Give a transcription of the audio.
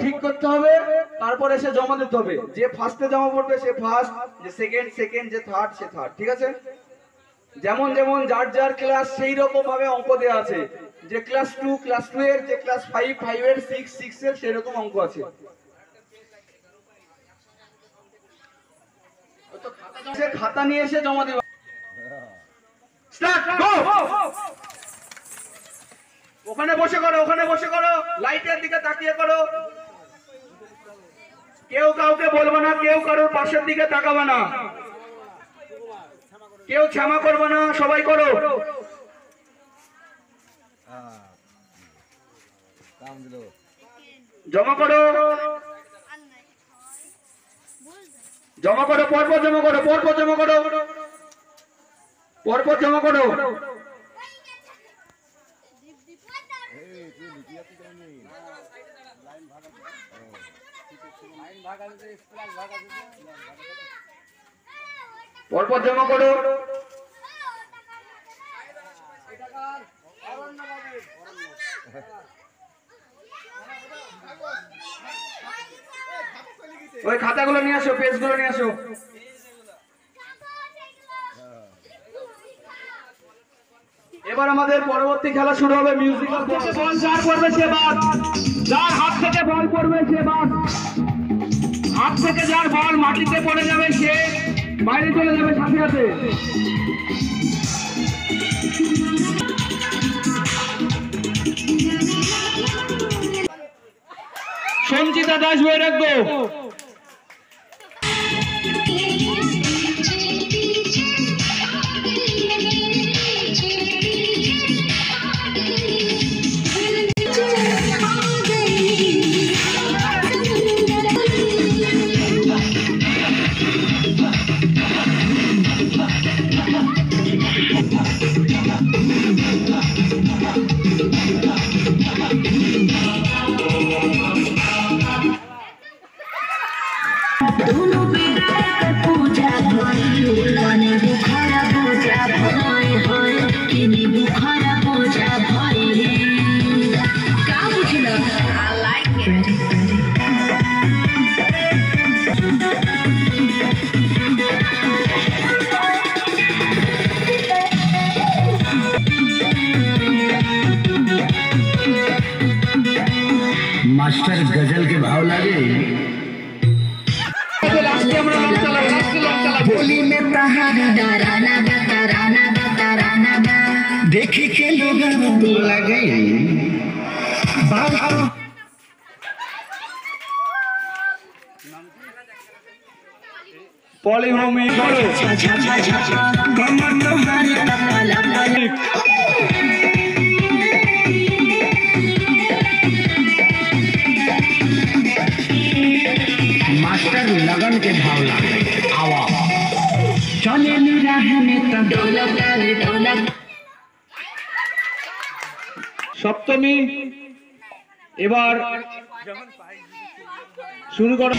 ঠিক করতে হবে, তারপর এসে জমা দিতে হবে। যে ফার্স্টে জমা পড়বে সে ফার্স্ট, যে সেকেন্ড, যে থার্ড সে থার্ড। ঠিক আছে? যেমন যেমন যার যার ক্লাস সেই রকম ভাবে অঙ্ক দেওয়া আছে। যে ক্লাস 2 এর, যে ক্লাস 5 এর, 6 এর সেই রকম অঙ্ক আছে। খাতা নিয়ে এসে জমা দেবে। স্টার্ট, গো। ওখানে বসে করো, লাইটের দিকে তাকিয়ে করো। কেউ কাউকে বলবো না, কেউ কারোর পাশের দিকে তাকাবে না, কেউ ক্ষমা করবে না, সবাই করো। জমা করো, পরপর জমা করো। ওই খাতাগুলো নিয়ে আসো, পেজগুলো নিয়ে আসো। এবার আমাদের পরবর্তী খেলা শুরু হবে। মিউজিক্যাল বল যার পড়বে সে বাদ, যার হাত থেকে বল পড়বে সে বাদ। হাত থেকে যার বল মাটিতে পড়ে যাবে সে বাইরে চলে যাবে সাথে সাথে। সঞ্চিতা দাস বৈরাগ্য। मास्टर गजल के भाव लगे बोली में देखी के लोग लगे पॉलीहोमी मास्टर लगन के भाव लागे आवा चले सप्तमी এবার শুরু করো।